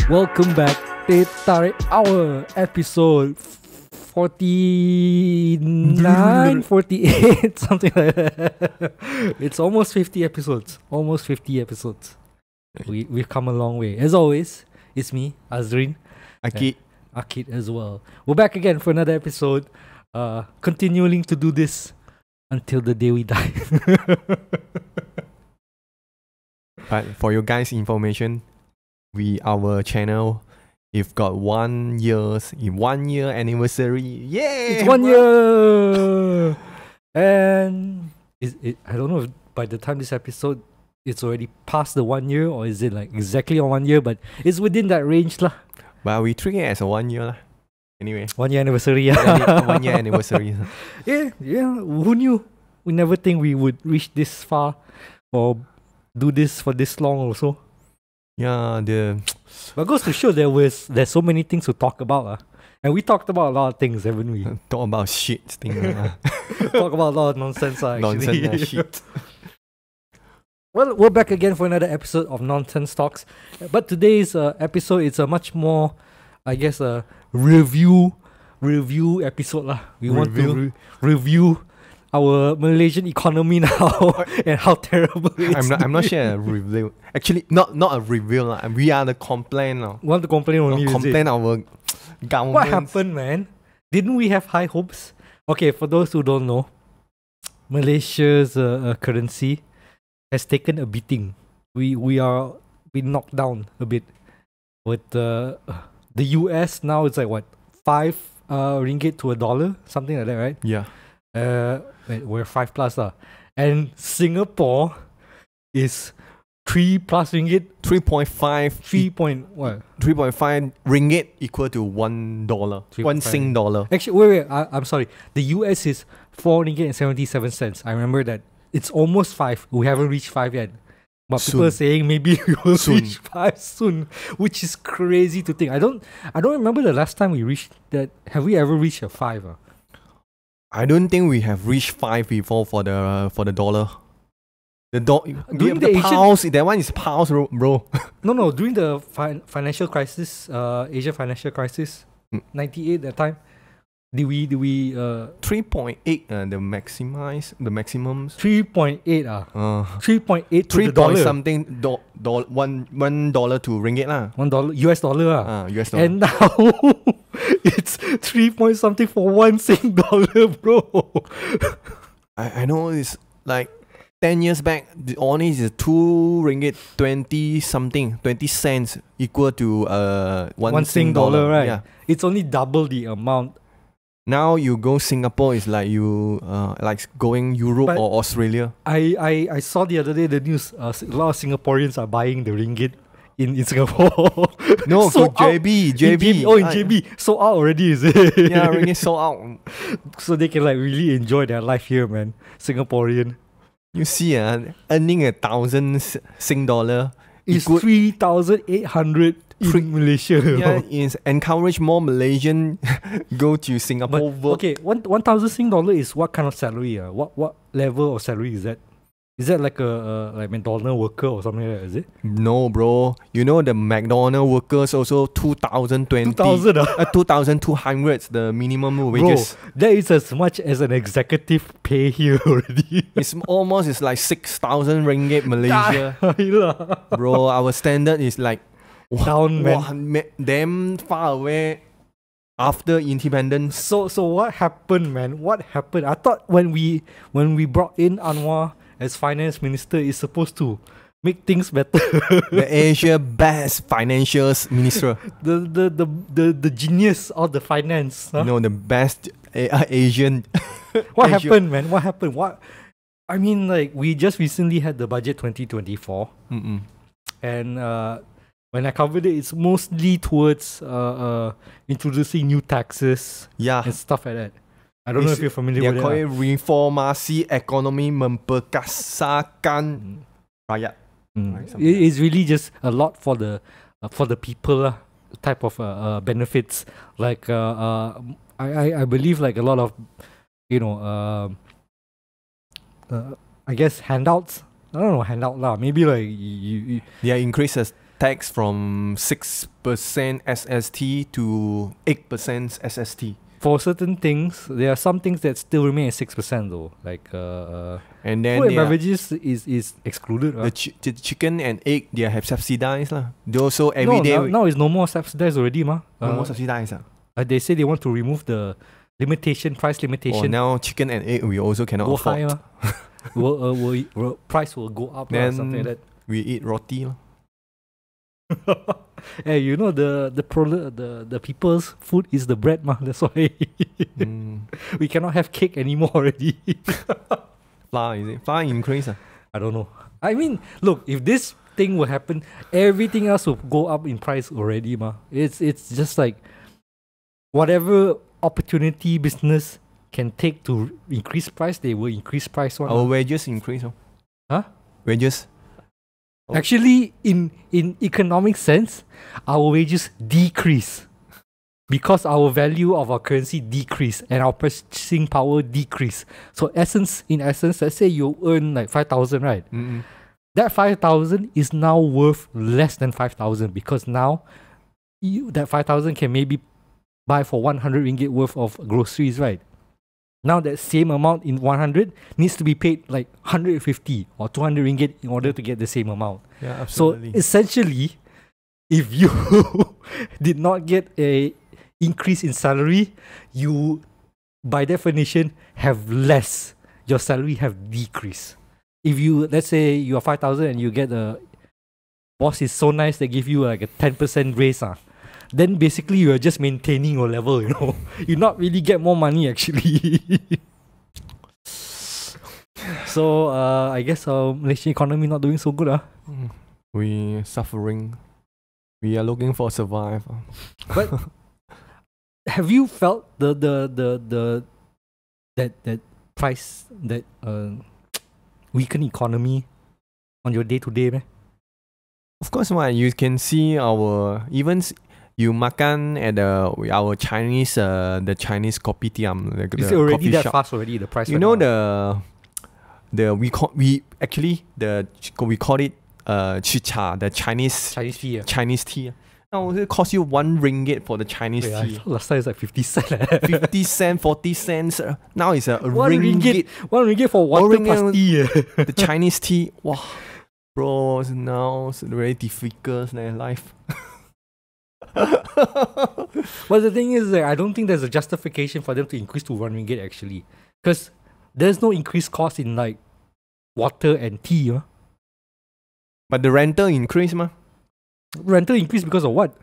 Welcome back, Teh Tarik Hour, episode 49, 48, something like that. It's almost 50 episodes. Almost 50 episodes. We've come a long way. As always, it's me, Azreen. Ah Kit. Ah Kit as well. We're back again for another episode. Continuing to do this until the day we die. But for your guys' information, our channel, we've got 1 year anniversary. Yay! It's 1 year, and I don't know if by the time this episode it's already past the 1 year, or is it like exactly on 1 year? But it's within that range lah. But we treat it as a 1 year lah. Anyway, 1 year anniversary. Yeah. 1 year anniversary. yeah. Who knew? We never think we would reach this far or do this for this long also. Yeah, but goes to show there's so many things to talk about. And we talked about a lot of things, haven't we? Talk about shit thing. Talk about a lot of nonsense actually. Nonsense shit. Well, we're back again for another episode of Nonsense Talks. But today's episode is a much more, I guess, a review episode lah. We want to review our Malaysian economy now and how terrible it is. I'm not sure a review. Actually, not a review lah. We are the complaint now. Want to complain only? Complain our government. What happened, man? Didn't we have high hopes? Okay, for those who don't know, Malaysia's currency has taken a beating. We knocked down a bit. With the US now, it's like what, 5 ringgit to $1, something like that, right? Yeah. We're 5 plus and Singapore is 3 plus ringgit. 3.5 3.5 ringgit equal to $1. 1 Sing dollar. Actually, wait, I'm sorry. The US is 4 ringgit and 77 cents. I remember that. It's almost 5. We haven't reached 5 yet. But people are saying maybe we will reach 5 soon, which is crazy to think. I don't remember the last time we reached that. Have we ever reached a 5? I don't think we have reached 5 before for the dollar. During the pounds, that one is pounds, bro. No. During the financial crisis, Asian financial crisis, 98 that time, did we 3.8 the maximum 3.8 3.8 to 3 the dollar something $1 to ringgit lah. $1 US dollar US dollar. And now it's 3 point something for 1 Sing dollar, bro. I know it's like 10 years back, the only is 2 ringgit 20 cents equal to 1 Sing dollar, right? Yeah. It's only double the amount. Now you go Singapore, is like you like going Europe or Australia. I saw the other day the news. A lot of Singaporeans are buying the ringgit in Singapore. No, so JB. In JB. Sold out already, is it? Yeah, ringgit sold out. So they can like really enjoy their life here, man. Singaporean. You see, earning 1,000 Sing dollar is 3,800 in Malaysia. Yeah, it's encourage more Malaysian go to Singapore. Okay, 1,000 Sing dollar is what kind of salary? What level of salary is that? Is that like a like McDonald's worker or something like that? Is it? No, bro. You know the McDonald's workers also 2,020. 2,200 the minimum wages. Bro, that is as much as an executive pay here already. It's like 6,000 ringgit Malaysia. Bro, our standard is like down, man. Damn far away after independence. So what happened, man? What happened? I thought when we brought in Anwar as finance minister, is supposed to make things better. The Asia best financials minister. the genius of the finance. Huh? No, the best Asian. What happened, man? What happened? I mean, like, we just recently had the budget 2024. And when I covered it, it's mostly towards introducing new taxes and stuff like that. I don't know if you're familiar with it. They call it reformasi ekonomi memperkasakan rakyat. It's really just a lot for the people, type of benefits. Like I believe like a lot of I guess handouts. I don't know, handout lah. Maybe like you increases tax from 6% SST to 8% SST. For certain things, there are some things that still remain at 6% though. Like And then food and beverages is excluded. the chicken and egg, they have subsidized. They also every no, day. now it's no more subsidized already, ma. No more subsidized. They say they want to remove the price limitation. Now chicken and egg we also cannot go afford. High, price will go up or something like that. We eat roti. Hey, you know the people's food is the bread, ma. That's why we cannot have cake anymore already. Flour, is it? Flour increase. I don't know. I mean, look, if this thing will happen, everything else will go up in price already, ma. It's just like whatever opportunity business can take to increase price, they will increase price. Our wages increase. Huh? Wages. Actually, in economic sense, our wages decrease because our value of our currency decrease and our purchasing power decrease. So in essence, let's say you earn like 5,000, right? That 5,000 is now worth less than 5,000 because now that 5,000 can maybe buy for 100 ringgit worth of groceries, right? Now that same amount in 100 needs to be paid like 150 or 200 ringgit in order to get the same amount. Yeah, absolutely. So essentially, if you did not get a increase in salary, you by definition have less. Your salary have decreased. If you, let's say you are 5,000 and you get a boss is so nice they give you like a 10% raise, then basically you are just maintaining your level, you know. You not really get more money actually. So I guess our Malaysian economy not doing so good. We suffering. We are looking for survive. But have you felt that price, that weakened economy on your day to day? Of course, you can see our you makan at our Chinese the Chinese kopitiam. Is it already that fast already? The price. You know we call it chicha, the Chinese tea. Chinese tea. Now it costs you 1 ringgit for the Chinese tea. Last time it's like 50 cents. 50 cents, 40 cents. Now it's a 1 ringgit. 1 ringgit for water plus tea. The Chinese tea. Wow. Bro, now it's very difficult in life. But the thing is that I don't think there's a justification for them to increase to 1 ringgit actually. Because there's no increased cost in like water and tea. But the rental increase, Rental increase because of what?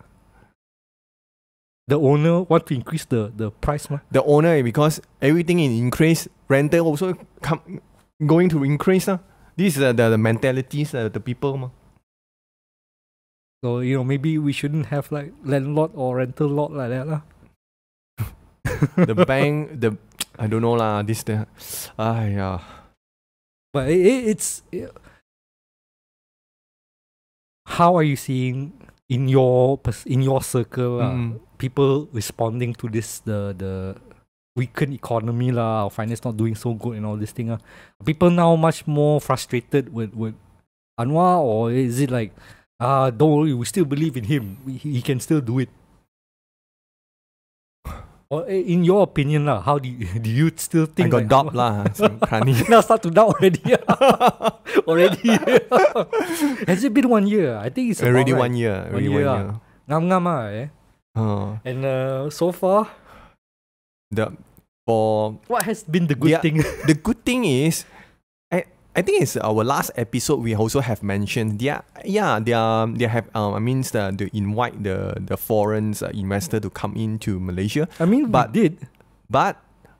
The owner want to increase the price, The owner, because everything in increase, rental also going to increase. These are the mentalities, the people. So, you know, maybe we shouldn't have like landlord or rental lot like that. The bank, I don't know yeah. But it's how are you seeing in your circle people responding to this the weakened economy our finance not doing so good and all this thing? Are people now much more frustrated with Anwar, or is it like don't worry, we still believe in him, he can still do it? Or in your opinion, how do you still think? I got doubt now start to doubt already. Already. Has it been 1 year? I think it's already about, 1 year. Already 1 year. Ngam, And so far, what has been the good thing? The good thing is, I think it's our last episode we also have mentioned. They have to invite the foreign investor to come into Malaysia. We did. But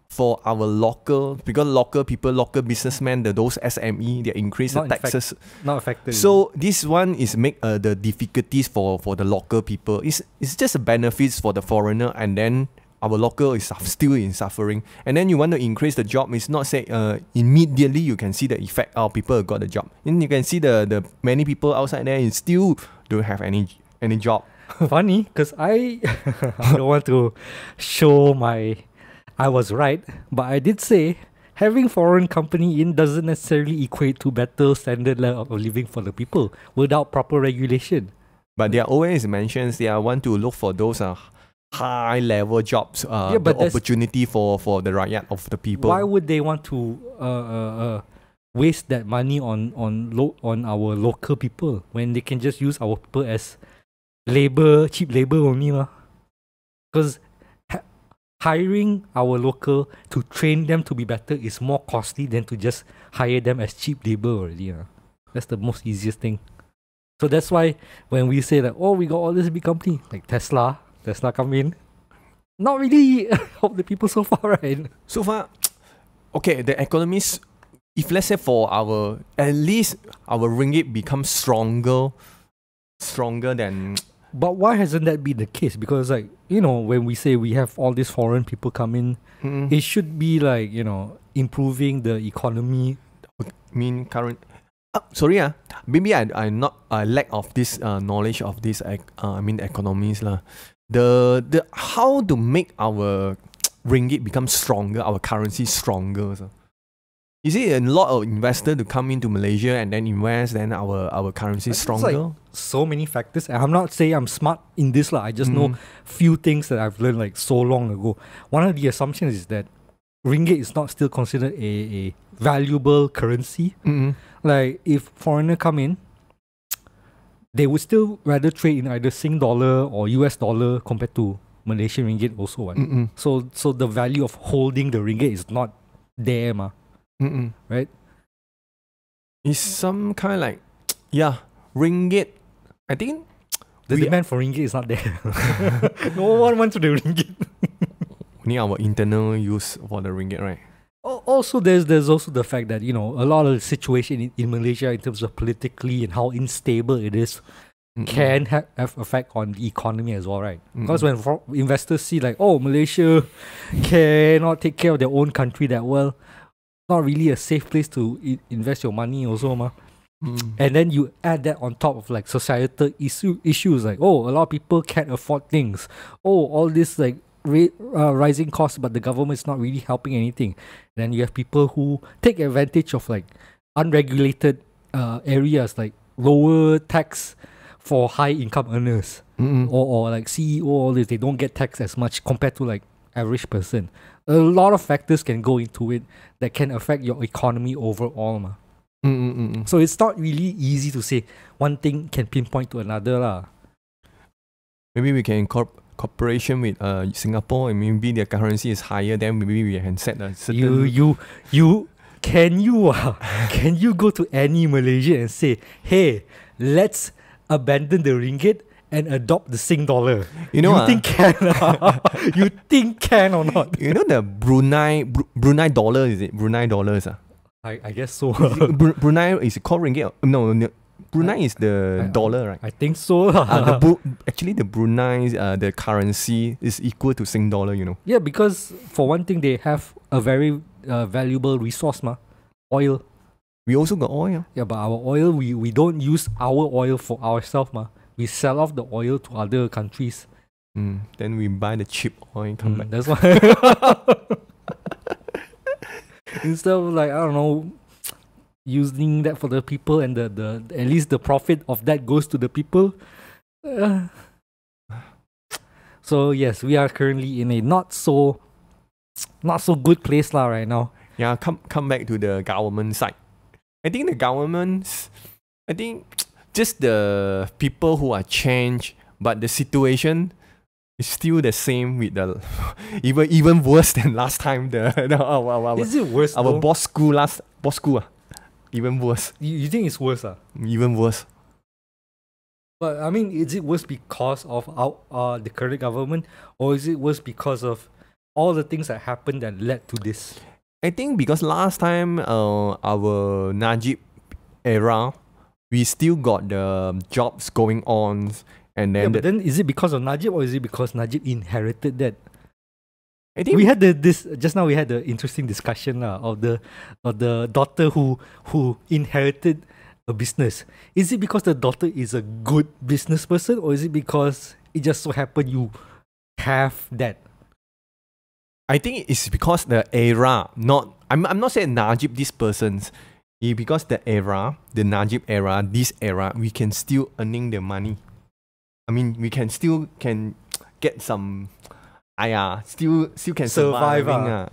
for our local people, local businessmen, those SME, they increase the taxes. Not affected. So this one is make the difficulties for the local people. It's just a benefits for the foreigner, and then our local is still in suffering. And then you want to increase the job. It's not say immediately you can see the effect of people got the job. And you can see the many people outside there still don't have any job. Funny, because I don't want to show I was right, but I did say having foreign company in doesn't necessarily equate to better standard level of living for the people without proper regulation. But there always mentions they want to look for those high level jobs, but the opportunity for the rakyat of the people. Why would they want to waste that money on our local people when they can just use our people as cheap labor only lah? Because hiring our local to train them to be better is more costly than to just hire them as cheap labor already. That's the most easiest thing. So that's why when we say that, oh, we got all this big company like Tesla come in, not really help the people so far, right? So far, okay, the economies, if let's say for at least our ringgit becomes stronger than. But why hasn't that been the case? Because like, when we say we have all these foreign people come in, it should be like, improving the economy. Sorry, maybe I lack of this knowledge of this economies lah. The how to make our ringgit become stronger, our currency stronger. So. Is it a lot of investors to come into Malaysia and then invest, then our currency is stronger? Like so many factors. And I'm not saying I'm smart in this lah. I just know few things that I've learned like so long ago. One of the assumptions is that ringgit is not still considered a valuable currency. Like if foreigner come in, they would still rather trade in either Sing dollar or US dollar compared to Malaysian ringgit also. So the value of holding the ringgit is not there, right? It's some kind like, ringgit. I think the demand for ringgit is not there. No one wants the ringgit. We need our internal use for the ringgit, right? Also, there's also the fact that, a lot of the situation in Malaysia in terms of politically and how unstable it is can have effect on the economy as well, right? Because when investors see like, oh, Malaysia cannot take care of their own country that well, not really a safe place to invest your money also, And then you add that on top of like societal issues like, oh, a lot of people can't afford things. Oh, all this like rising costs, but the government is not really helping anything. Then you have people who take advantage of like unregulated areas, like lower tax for high income earners, or like CEO, all this, they don't get taxed as much compared to like average person. A lot of factors can go into it that can affect your economy overall. So it's not really easy to say one thing can pinpoint to another lah. Maybe we can cooperation with Singapore, and maybe their currency is higher, then maybe we can set a certain... Can you go to any Malaysian and say, hey, let's abandon the ringgit and adopt the Sing dollar? You think can? You think can or not? You know the Brunei dollar, is it? Brunei dollars? I guess so. Brunei is called ringgit? No, Brunei is the dollar, right? I think so. Actually, the Brunei, the currency is equal to Sing dollar, Yeah, because for one thing, they have a very valuable resource, oil. We also got oil. Yeah, but our oil, we don't use our oil for ourselves, We sell off the oil to other countries. Then we buy the cheap oil and come back. That's why. Instead of like, I don't know, using that for the people and the at least the profit of that goes to the people. So yes, we are currently in a not so good place right now. Yeah, come back to the government side. I think the governments, just the people who are changed, but the situation is still the same with the even worse than last time. Is it worse? Our boss school even worse. You think it's worse? Even worse. But I mean, is it worse because of the current government, or is it worse because of all the things that happened that led to this? I think because last time our Najib era, we still got the jobs going on, and then but then is it because of Najib, or is it because Najib inherited that? I think we had we had the interesting discussion of the daughter who inherited a business. Is it because the daughter is a good business person, or is it because it just so happened you have that? I think it's because the era. I'm not saying Najib these persons. Because the era, the Najib era, this era, we can still earning the money. I mean, we can still can get some, still can Survive, survive.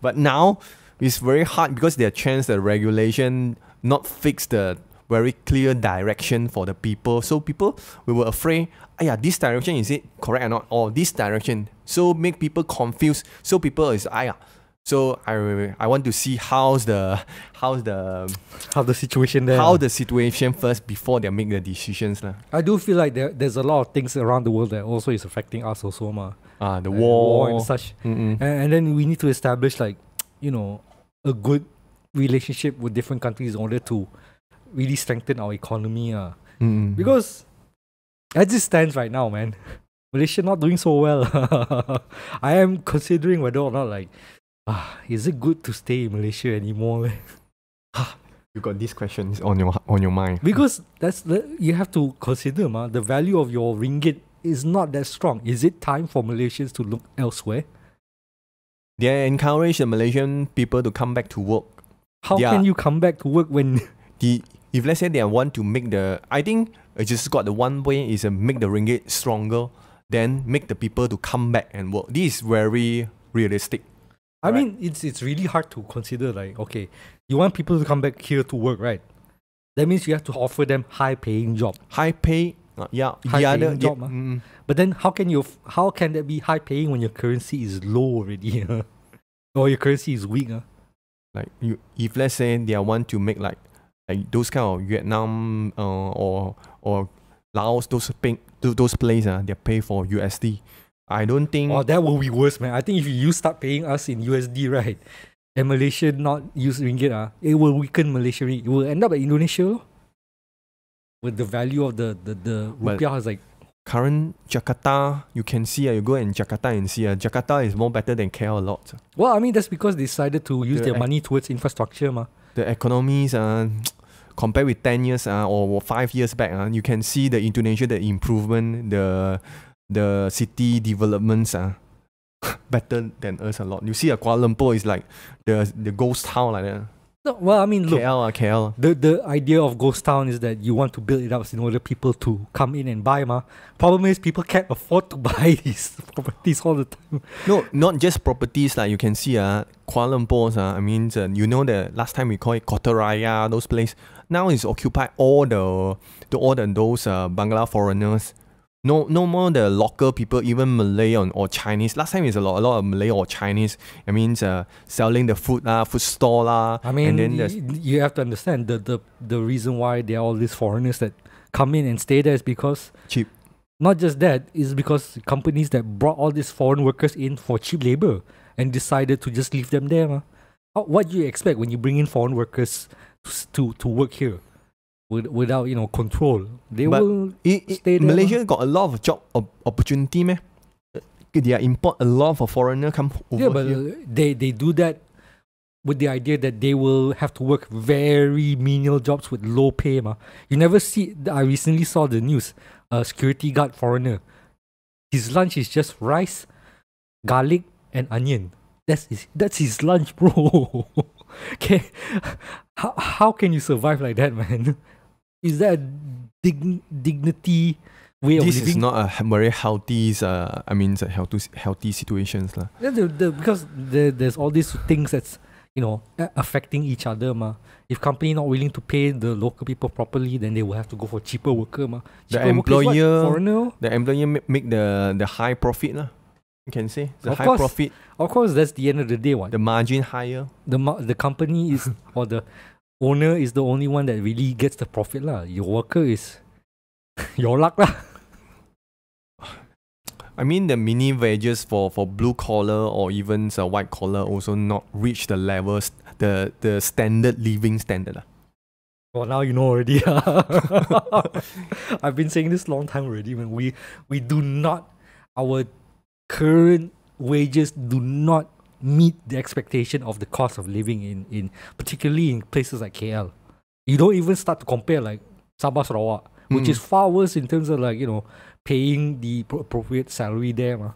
But now it's very hard because there are chance the regulation not fix the very clear direction for the people. So people we were afraid, this direction is it correct or not? Or this direction. So make people confused. So people is so I want to see how's the situation there. how the situation first before they make the decisions. I do feel like there's a lot of things around the world that also is affecting us also, ma. The War war and such. And then we need to establish like, a good relationship with different countries in order to really strengthen our economy. Because as it stands right now, man, Malaysia not doing so well. I am considering whether or not like, is it good to stay in Malaysia anymore? You got these questions on your mind. Because you have to consider, the value of your ringgit is not that strong. Is it time for Malaysians to look elsewhere? They encourage the Malaysian people to come back to work. How can you come back to work when if let's say they want to make I think it just got the one way is make the ringgit stronger, then make the people to come back and work. This is very realistic. I mean, it's really hard to consider like, okay, you want people to come back here to work, right? That means you have to offer them high-paying job. High-paying job. But then how can that be high-paying when your currency is low already? Or your currency is weak? Like if let's say they want to make like those kind of Vietnam or Laos, those places, they pay for USD. I don't think. Oh, that will be worse, man. I think if you start paying us in USD, right, and Malaysia not use ringgit, it will weaken Malaysia. It will end up at Indonesia, with the value of the rupiah is like. Current Jakarta, you can see, you go in Jakarta and see, Jakarta is more better than KL a lot. Well, I mean, that's because they decided to use their money towards infrastructure, ma. The economies, compared with 10 years or 5 years back, you can see the Indonesia, the improvement, the city developments are better than us a lot. You see, Kuala Lumpur is like the ghost town like that. No, well, I mean, look, KL. The idea of ghost town is that you want to build it up in order people to come in and buy, ma. Problem is people can't afford to buy these properties all the time. No, not just properties like you can see, Kuala Lumpur. I mean, the last time we call it Kota Raya, those places. Now it's occupied all those Bangla foreigners. No more the local people, even Malay or Chinese. Last time it's a lot of Malay or Chinese. I mean, selling the food store I mean, and then you have to understand the reason why there are all these foreigners that come in and stay there is because cheap. Not just that, it's because companies that brought all these foreign workers in for cheap labor and decided to just leave them there. What do you expect when you bring in foreign workers to work here? Without control, they will stay there. Malaysia got a lot of job opportunity, man. They import a lot of foreigner come over. Yeah, but here. They do that with the idea that they will have to work very menial jobs with low pay, ma. You never see. I recently saw the news. A security guard foreigner. His lunch is just rice, garlic, and onion. That's his lunch, bro. Okay, how can you survive like that, man? Is that a dignity way of living? This is not a very healthy. Healthy situations, lah. Because there's all these things that's affecting each other, ma. If company not willing to pay the local people properly, then they will have to go for cheaper worker, ma. The employer make the high profit, lah. You can say profit. Of course, that's the end of the day. What the margin higher. The company is or the owner is the only one that really gets the profit, lah. Your worker is your luck, lah. I mean, the mini wages for blue collar or even white collar also not reach the levels, the standard living standard. Well, now you know already. I've been saying this long time already. When we do not, our current wages do not meet the expectation of the cost of living in particularly in places like KL. You don't even start to compare like Sabah Sarawak, which is far worse in terms of paying the appropriate salary there, ma.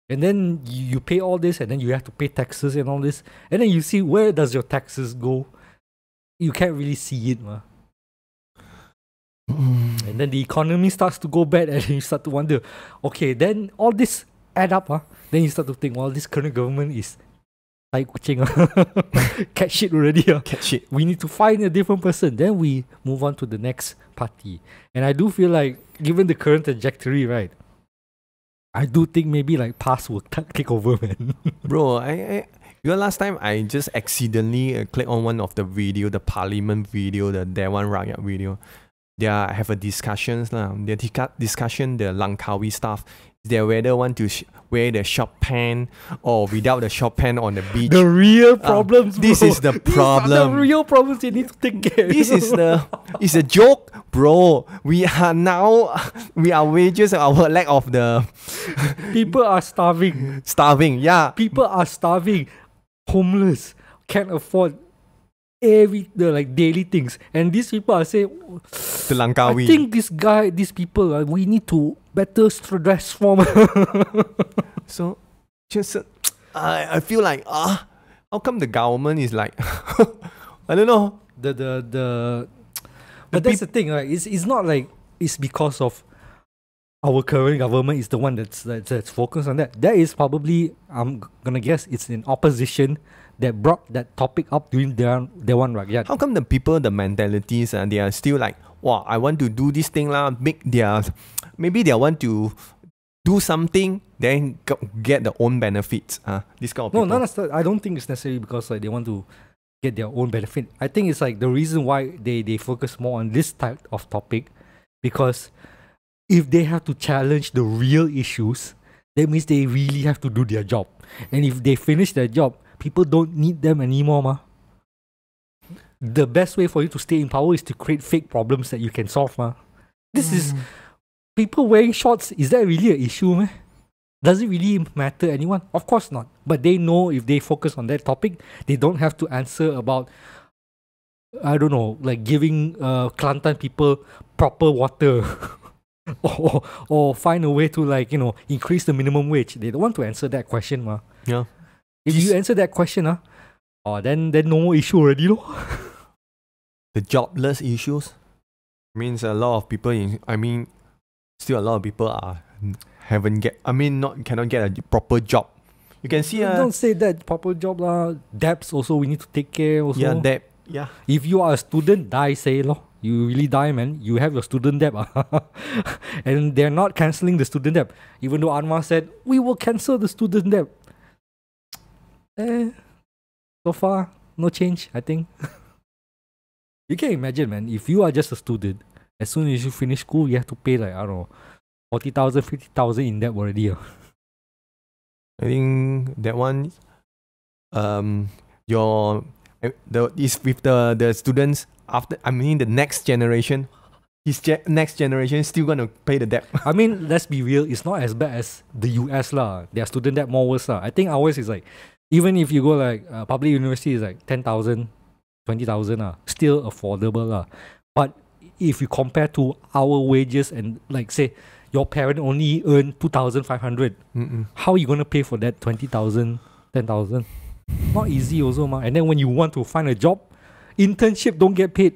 And then you pay all this, and then you have to pay taxes and all this, and then you see where does your taxes go. You can't really see it, ma. And then the economy starts to go bad, and you start to wonder, okay, then all this add up, then you start to think, well, this current government is tai kucing, cat shit already. Cat shit. We need to find a different person. Then we move on to the next party. And I do feel like, given the current trajectory, right, I do think maybe like PAS will take over, man. Bro, last time I just accidentally clicked on one of the video, the parliament video, the Dewan Rakyat video. They have a discussions lah. They discussion the Langkawi stuff. They whether want to wear the short pant or without the short pant on the beach. The real problems, bro. This is the problem. These are the real problems they need to take care. It's a joke, bro. Our wages, our lack of the people are starving. Starving, yeah. People are starving, homeless, can't afford the like daily things, and these people are saying, the Langkawi. I think these people, we need to better transform. So, just I feel like how come the government is like I don't know but that's the thing, right? It's not like it's because of our current government is the one that's focused on that. That is probably, I'm gonna guess, it's in opposition that brought that topic up during Dewan Rakyat. How come the people, the mentalities, they are still like, wow, I want to do this thing lah, maybe they want to do something, then get their own benefits. This kind of people. No, I don't think it's necessarily because like they want to get their own benefit. I think it's like the reason why they focus more on this type of topic, because if they have to challenge the real issues, that means they really have to do their job. And if they finish their job, people don't need them anymore, ma. The best way for you to stay in power is to create fake problems that you can solve, ma. This is people wearing shorts. Is that really an issue, man? Does it really matter anyone? Of course not. But they know if they focus on that topic, they don't have to answer about, I don't know, like giving Kelantan people proper water. or find a way to, like, increase the minimum wage. They don't want to answer that question, ma. Yeah. If you answer that question, then no more issue already, no? The jobless issues means a lot of people still a lot of people cannot get a proper job. You can see don't say that, proper job lah. Debts also we need to take care also. Yeah, debt. Yeah. If you are a student, die say lo. You really die, man. You have your student debt. And they're not cancelling the student debt. Even though Anwar said, we will cancel the student debt. So far, no change, I think. You can imagine, man, if you are just a student, as soon as you finish school, you have to pay like, I don't know, 40,000, 50,000 in debt already. I think that one, is with the students after, the next generation. Next generation is still gonna pay the debt. I mean, let's be real, it's not as bad as the US lah. Their student debt more worse lah. I think ours is like, even if you go like public university is like 10,000, 20,000 still affordable lah. But if you compare to our wages and like say your parent only earn 2,500, how are you gonna pay for that 20,000, 10,000? Not easy also, ma. And then when you want to find a job, internship don't get paid.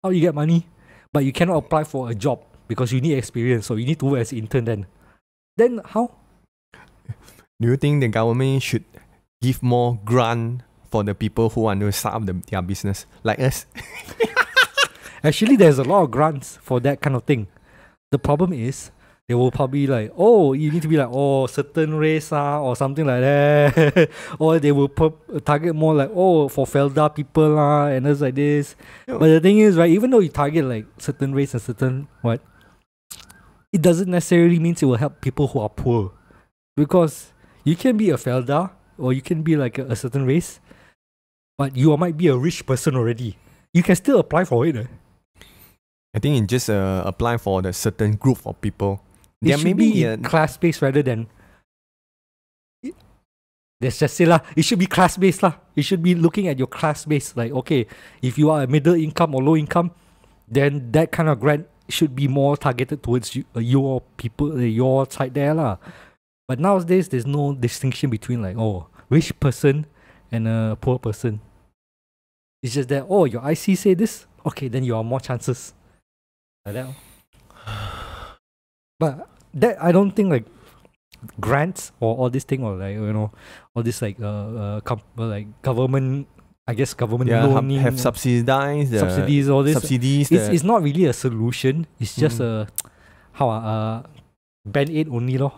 How you get money? But you cannot apply for a job because you need experience, so you need to work as an intern then. Then how? Do you think the government should give more grant for the people who want to start up their business, like us? Actually, there's a lot of grants for that kind of thing. The problem is, they will probably like, oh, you need to be like, oh, certain race or something like that. Or they will target more like, oh, for Felda people and others like this. But the thing is, right, even though you target like certain race and certain what, it doesn't necessarily mean it will help people who are poor. Because you can be a Felda or you can be like a certain race, but you might be a rich person already. You can still apply for it. I think it just apply for the certain group of people. It should be class-based rather than... Let's just say lah, it should be class-based lah. You should be looking at your class-based. Like, okay, if you are a middle income or low income, then that kind of grant should be more targeted towards your people, your side there lah. But nowadays, there's no distinction between like, oh, rich person and a poor person. It's just that, oh, your IC say this, okay, then you have more chances. Like that. But that I don't think like grants or all this thing or like all this like like government, I guess government loaning, have subsidized subsidies, all this subsidies. It's not really a solution. It's just a band-aid only lor.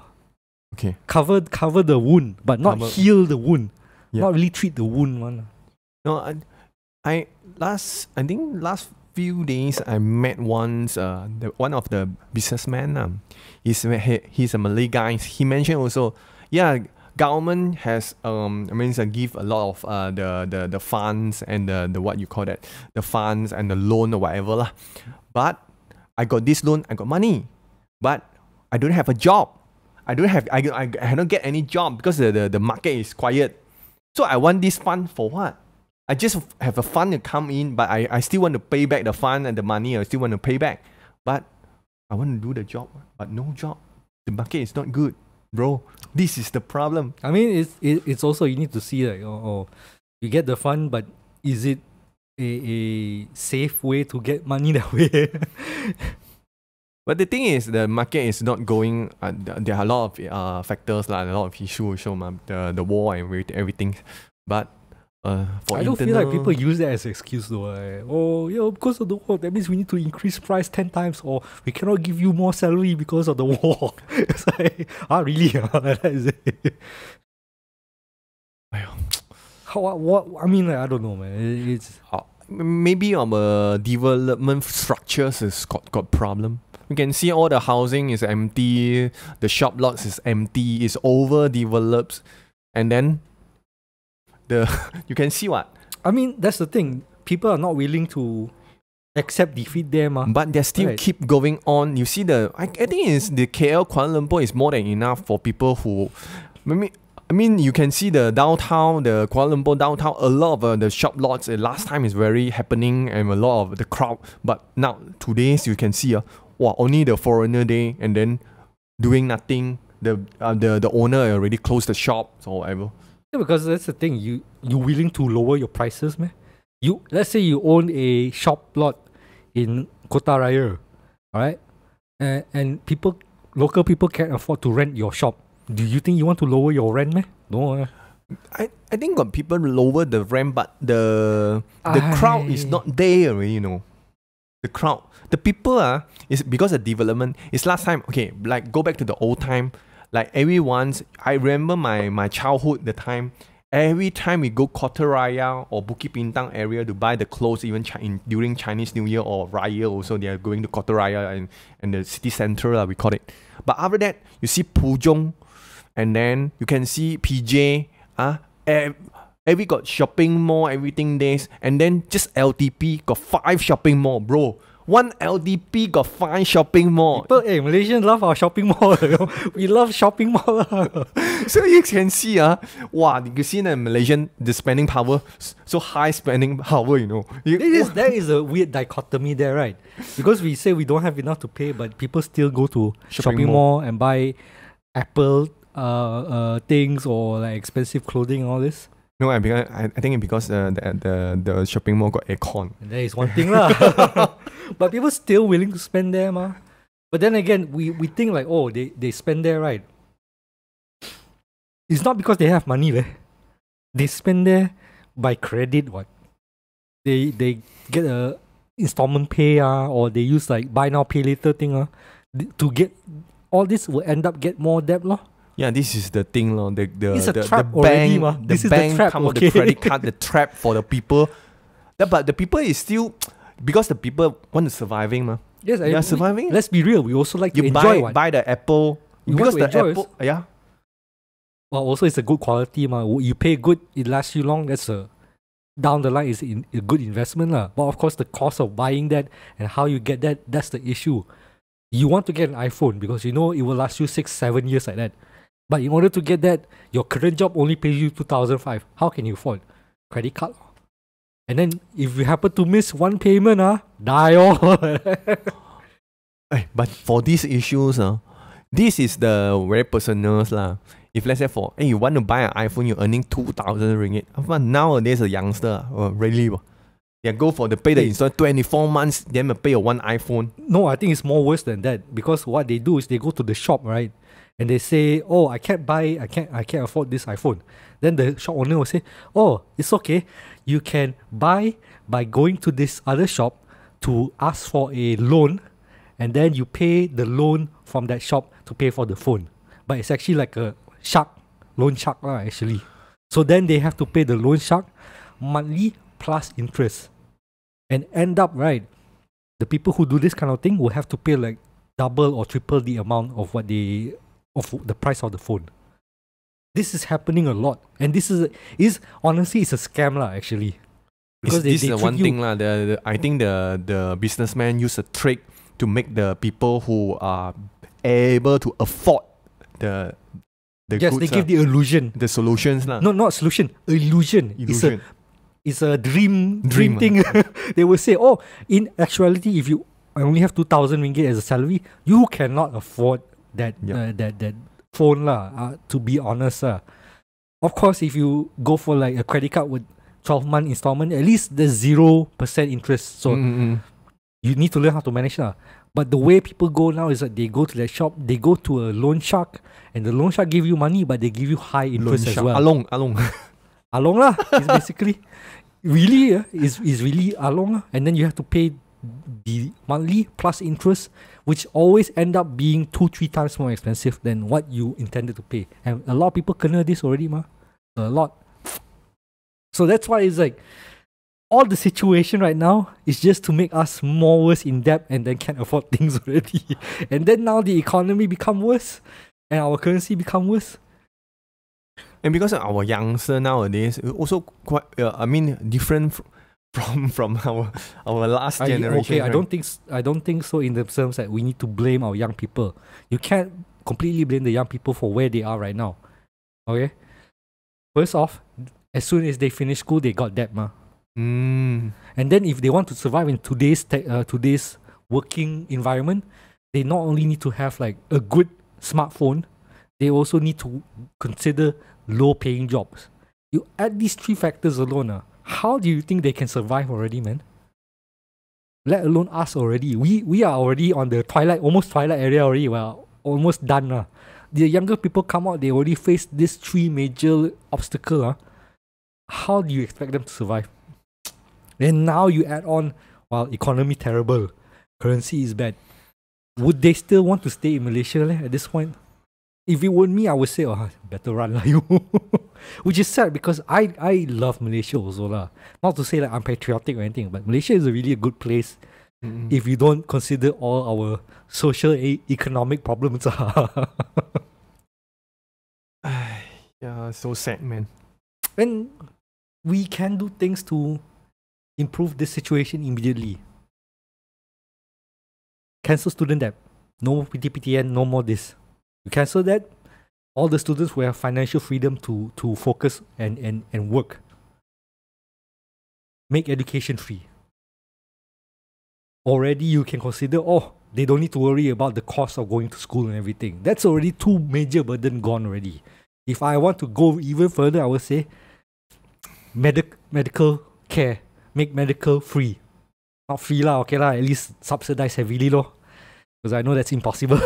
Okay. Cover the wound, but not heal the wound. Yeah. Not really treat the wound one. No, I think last few days I met one of the businessmen. He's a Malay guy. He mentioned also, government has give a lot of the funds and the what you call that, the funds and the loan or whatever lah. But I got this loan, I got money, but I don't have a job. I don't get any job because the market is quiet. So I want this fund for what? I just have a fund to come in, but I still want to pay back the fund and the money. I still want to pay back, but I want to do the job, but no job. The market is not good, bro. This is the problem. I mean, it's also you need to see like you get the fund, but is it a safe way to get money that way? But the thing is, the market is not going. There are a lot of factors, like a lot of issues, the war and everything. But for I don't feel like people use that as an excuse though. Like, because of the war, that means we need to increase price 10 times, or we cannot give you more salary because of the war. It's like, really? That is it. What? I mean, like, I don't know, man. It's maybe our development structures has got problem. You can see all the housing is empty, the shop lots is empty, it's overdeveloped, and then you can see what? I mean, that's the thing. People are not willing to accept defeat there, but they still keep going on. You see I think it's the KL Kuala Lumpur is more than enough for people who I mean, you can see the downtown, the Kuala Lumpur downtown, a lot of the shop lots last time is very happening and a lot of the crowd. But now, today, you can see, only the foreigner day and then doing nothing. The owner already closed the shop or whatever. Yeah, because that's the thing. You willing to lower your prices, man? Let's say you own a shop lot in Kota Raya, alright? And local people can't afford to rent your shop. Do you think you want to lower your rent, man? No. I think got people lower the rent, but the crowd is not there already, The crowd. The people is because of development. It's last time, okay, like go back to the old time. Like I remember my childhood, the time, every time we go Kota Raya or Bukit Bintang area to buy the clothes, even during Chinese New Year or Raya also, they are going to Kota Raya and the city centre, we call it. But after that, you see Pujong, and then you can see PJ, every got shopping mall, everything days, and then just LTP got 5 shopping mall, bro. One LDP got 5 shopping mall. People, Malaysians love our shopping mall. We love shopping mall. So you can see, you can see the Malaysian, the spending power, so high spending power, There is a weird dichotomy there, right? Because we say we don't have enough to pay, but people still go to shopping mall and buy Apple things or like expensive clothing and all this. No, I think it's because the shopping mall got aircon. And that is one thing lah. But people still willing to spend there, ma. But then again, we think like, they spend there, right? It's not because they have money, leh. They spend there by credit, what? They get a installment pay, or they use like buy now pay later thing, to get all this will end up get more debt, lor. Yeah, this is the thing, lor. It's a trap already, ma. This is the trap, with the credit card, the trap for the people. But the people is still, because the people want to surviving, ma. Yes, they are surviving. Let's be real. We also like to enjoy. Buy the Apple. Because the Apple, yeah. Well, also it's a good quality, ma. You pay good, it lasts you long. That's down the line is a good investment, lah. But of course, the cost of buying that and how you get that's the issue. You want to get an iPhone because you know it will last you 6-7 years like that. But in order to get that, your current job only pays you 2,500. How can you afford? Credit card. And then if you happen to miss one payment, die all. But for these issues, this is the very personal lah. If let's say you want to buy an iPhone, you're earning 2,000 ringgit. But nowadays a youngster, really, Yeah, go for the pay the Hey. installment 24 months, then pay your one iPhone. No, I think it's more worse than that, because what they do is they go to the shop, right? And they say, "Oh, I can't afford this iPhone." Then the shop owner will say, "Oh, it's okay. You can buy by going to this other shop to ask for a loan, and then you pay the loan from that shop to pay for the phone." But it's actually like a loan shark lah, actually. So then they have to pay the loan shark monthly plus interest, and end up, right, the people who do this kind of thing will have to pay like double or triple the amount of the price of the phone. This is happening a lot, and this is honestly, it's a scam lah, actually. Because This is the trick one you. thing lah. I think the businessman use a trick to make the people who are able to afford the Yes, goods, they give the illusion. the solutions lah. No, not solution. Illusion. Illusion. It's a dream Dream, thing. They will say, "Oh, in actuality, if you only have 2,000 ringgit as a salary, you cannot afford that that phone lah." To be honest, of course, if you go for like a credit card with 12-month installment, at least there's 0% interest. So you need to learn how to manage lah. But the way people go now is that they go to that shop, they go to a loan shark, and the loan shark give you money, but they give you high interest as well. Along. Along lah, is basically really is really along lah. And then you have to pay the monthly plus interest, which always end up being 2-3 times more expensive than what you intended to pay. And a lot of people kena this already, a lot. So that's why it's like all the situation right now is just to make us more worse in debt, and then can't afford things already. And then now the economy become worse, and our currency become worse. And because our youngster nowadays also quite, different from our last generation. Okay, right? I don't think so. In the terms that we need to blame our young people, you can't completely blame the young people for where they are right now. Okay, first off, as soon as they finish school, they got debt, And then if they want to survive in today's working environment, they not only need to have like a good smartphone, they also need to consider low-paying jobs. You add these 3 factors alone, how do you think they can survive already, man? Let alone us already. We are already on the almost twilight area already. We're almost done. The younger people come out, they already face these 3 major obstacles. How do you expect them to survive? And now you add on, economy terrible, currency is bad. Would they still want to stay in Malaysia at this point? If it were me, I would say, better run lah you. Which is sad, because I love Malaysia also lah. Not to say that I'm patriotic or anything, but Malaysia is a really good place if you don't consider all our social economic problems. Yeah, so sad, man. And we can do things to improve this situation immediately. Cancel student debt. No more PTPTN, no more this. You cancel that, all the students will have financial freedom to focus and work. Make education free. Already you can consider, they don't need to worry about the cost of going to school and everything. That's already 2 major burden gone already. If I want to go even further, I would say medical care. Make medical free. Not free lah, okay lah, at least subsidize heavily lor. Because I know that's impossible.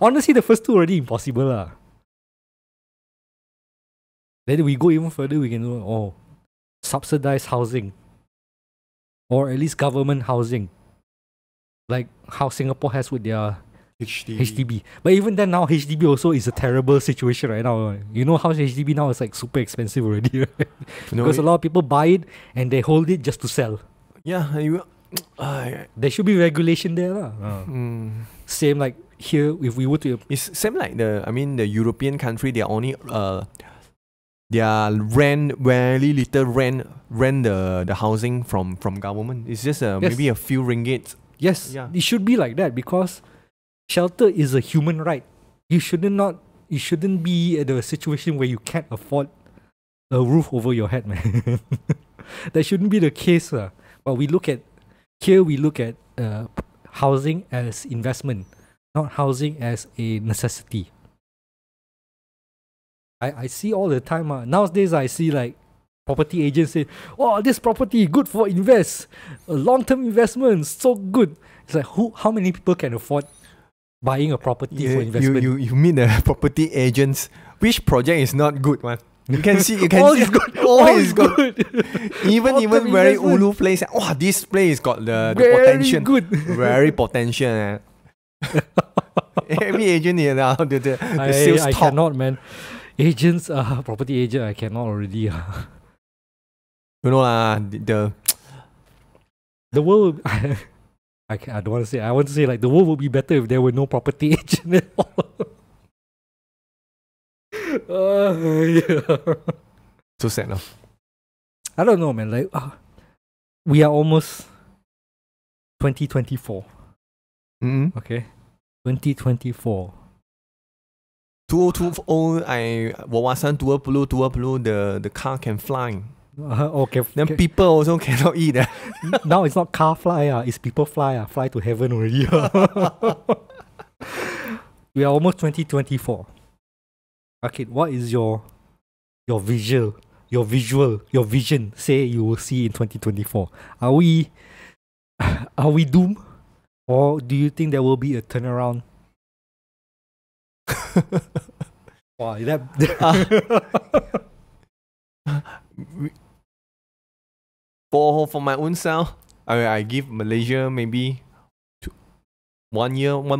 Honestly, the first 2 already impossible lah. Then we go even further, we can do subsidized housing. Or at least government housing. Like how Singapore has with their HDB. But even then now, HDB also is a terrible situation right now. You know how HDB now is like super expensive already, right? Because a lot of people buy it and they hold it just to sell. Yeah, there should be regulation there lah. Same like here, if we were to... It's same like the European country, they are only their rent, very little rent the housing from government. It's just maybe a few ringgit. Yes, it should be like that, because shelter is a human right. You shouldn't be at a situation where you can't afford a roof over your head, man. That shouldn't be the case. But we look at housing as investment, not housing as a necessity. I see all the time. Nowadays, I see like property agents say, "Oh, this property good for invest, long-term investments, so good." It's like how many people can afford buying a property for investment? You meet the property agents. Which project is not good one? You can see. All is good. All is good. Even Long-term very investment. ulu place. Oh, this place got the Very potential. good. Very potential. Every agent here now, the sales I top. cannot, man. Agents, property agent, I cannot already. You know lah, The world. I don't want to say. I want to say like the world would be better if there were no property agent at all. Yeah. so sad now. I don't know, man. Like, we are almost 2024. Mm-hmm. Okay, 2024. 2020, I wawasan 20, the car can fly. Okay. Then people also cannot eat. Now it's not car fly, it's people fly, fly to heaven already. We are almost 2024. Okay, what is your vision? Your vision? Say you will see in 2024. Are we doomed, or do you think there will be a turnaround? Wow, For my own self, I give Malaysia maybe 1 year, one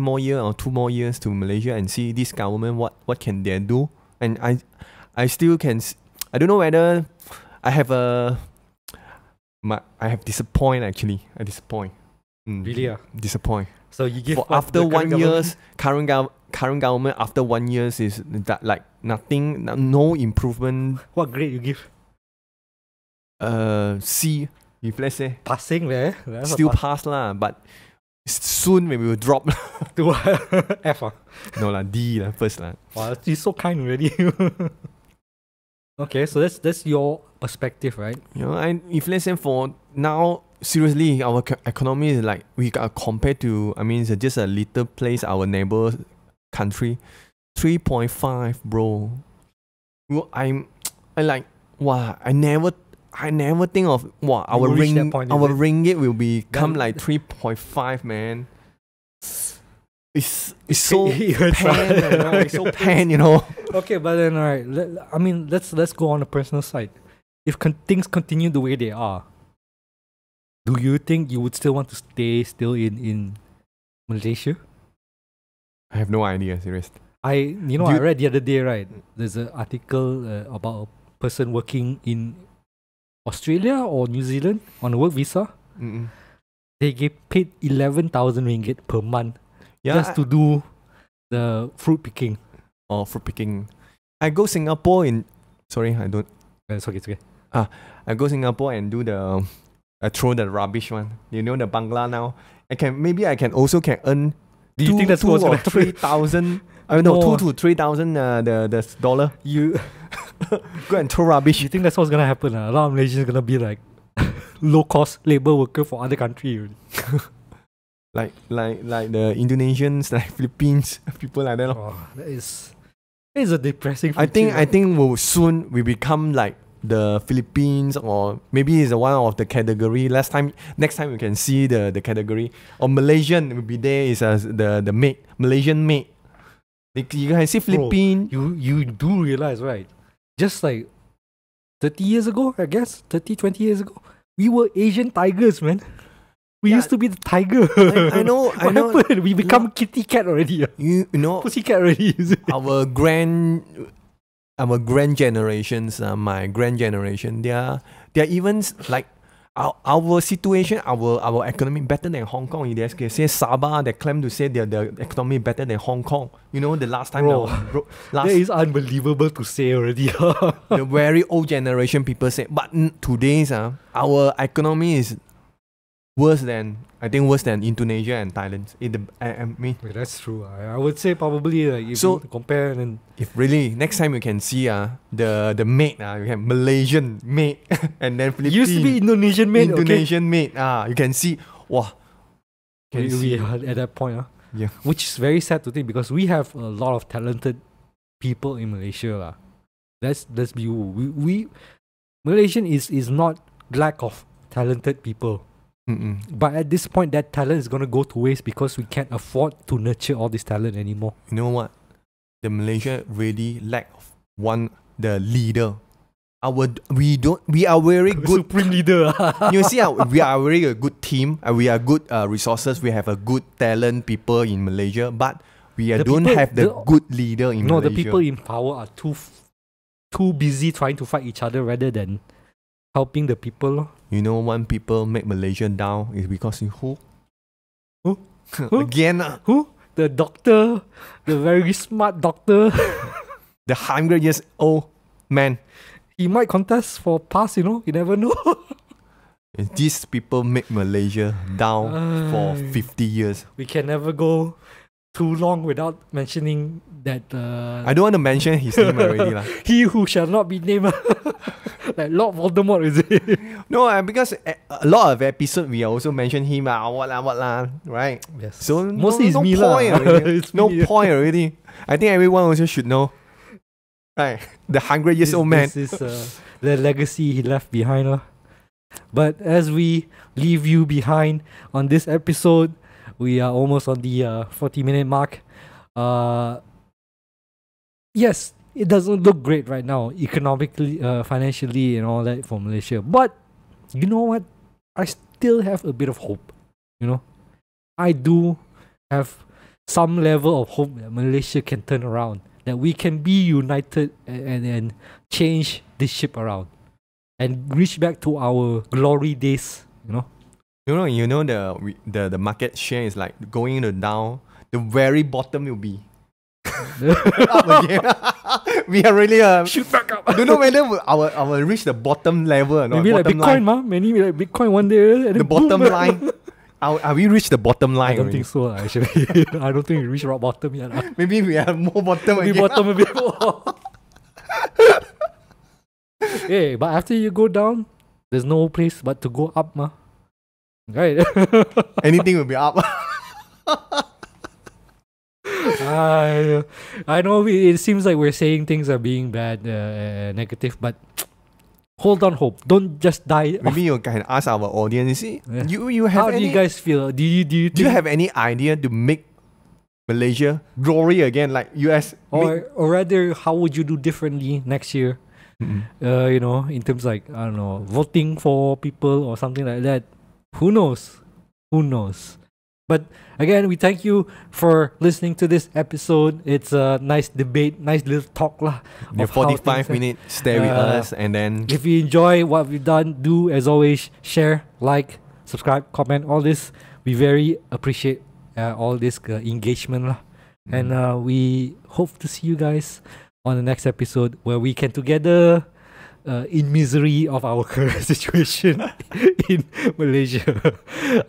more year or 2 more years to Malaysia and see this government what can they do. And I still can. I don't know whether I have I have disappoint actually. I disappoint. Really? Disappoint. So you give after the 1 current years, current government after 1 years is that like nothing, no improvement. What grade you give? C. If let's say Passing there. still pass lah, but soon we will drop to F. no lah, D lah first lah. Wow, you're so kind already. Okay, so that's your perspective, right? You know, and if let's say for now, seriously, our economy is like we got compared to. I mean, it's just a little place, our neighbor country, 3.5, bro. Well, I like wow. I never think of wow. Our ringgit will become like 3.5, man. It's so pain, you know. It's so pain, you know. Okay, but then alright. I mean, let's go on the personal side. If things continue the way they are, do you think you would still want to stay in Malaysia? I have no idea, serious. I read the other day, right? There's an article about a person working in Australia or New Zealand on a work visa. Mm-mm. They get paid 11,000 ringgit per month just to do the fruit picking. Oh, fruit picking. I go Singapore in. Sorry, I don't. It's okay. I go Singapore and do the. I throw the rubbish one. You know the bangla now. I can also earn. Do you think that's what's gonna happen? 3,000? I don't know, 2,000 to 3,000 the dollar. You go and throw rubbish. You think that's what's gonna happen? A lot of Malaysians gonna be like low cost labor worker for other country. like the Indonesians, like Philippines, people like that. Oh, that is a depressing. I think we'll soon become like the Philippines, or maybe it's one of the category. Next time you can see the category. Or Malaysian will be there is the maid, Malaysian maid. You can see Philippines. You do realize, right? Just like 30 years ago, I guess 20 years ago, we were Asian tigers, man. We used to be the tiger. I know. What happened? We become kitty cat already. You know, pussy cat already. Our grand generations, my grand generation, they're even like our situation, our economy better than Hong Kong. They say Sabah, they claim to say their economy better than Hong Kong. You know, the last time, that is unbelievable to say already. The very old generation people say, but today's our economy is worse than Indonesia and Thailand. I mean, wait, that's true. I would say probably if so you compare and if really next time you can see the maid you have Malaysian maid and then Philippines used to be Indonesian maid. Maid you can see wow. We are at that point yeah, which is very sad to think because we have a lot of talented people in Malaysia Let's be we Malaysian is not lack of talented people. Mm-mm. But at this point, that talent is going to go to waste because we can't afford to nurture all this talent anymore. You know what? The Malaysia really lack of the leader. We are very good. Supreme leader. You see, we are very a good team. We are good resources. We have a good talent people in Malaysia, but we don't have the good leader in Malaysia. No, the people in power are too busy trying to fight each other rather than helping the people. You know, when people make Malaysia down is because of who? Who? Again, Who? The doctor, the very smart doctor. the 100 years old man. He might contest for pass, you never know. These people make Malaysia down for 50 years. We can never go too long without mentioning that. I don't want to mention his name already. He who shall not be named. Like Lord Voldemort, is it? No, because a lot of episodes we also mention him, what lah, right? Yes. So mostly no it's me point lah. already. It's No me. point already. I think everyone also should know. Right, the 100 years old man. This is the legacy he left behind. But as we leave you behind on this episode, we are almost on the 40-minute mark. Yes, it doesn't look great right now, economically, financially, and all that for Malaysia. But you know what? I still have a bit of hope. I do have some level of hope that Malaysia can turn around, that we can be united and change this ship around and reach back to our glory days. The market share is like going down. The very bottom will be up again. We are really shoot back up. I don't know whether our reach the bottom level or not. Maybe like bottom Bitcoin, line. Maybe like Bitcoin one day. And The then bottom boom. line. Are we reached the bottom line? I don't already? think so, actually. I don't think we reached rock bottom yet. Maybe we are more bottom Maybe again. bottom a bit more. Hey, but after you go down, there's no place but to go up, ma. Right? Anything will be up. I know it seems like we're saying things are being bad, negative, but hold on, hope. Don't just die. Maybe you can ask our audience. You see, you have How do you guys feel? Do you have any idea to make Malaysia glory again, like US? or rather, how would you do differently next year? In terms like, I don't know, voting for people or something like that. Who knows? But again, we thank you for listening to this episode. It's a nice debate, nice little talk lah. The 45 minutes stay with us, and then if you enjoy what we've done, do as always share, like, subscribe, comment, all this. We very appreciate all this engagement lah. And we hope to see you guys on the next episode where we can together in misery of our current situation in Malaysia.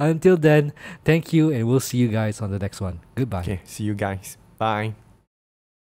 Until then, thank you, and we'll see you guys on the next one. Goodbye. okay, see you guys. Bye.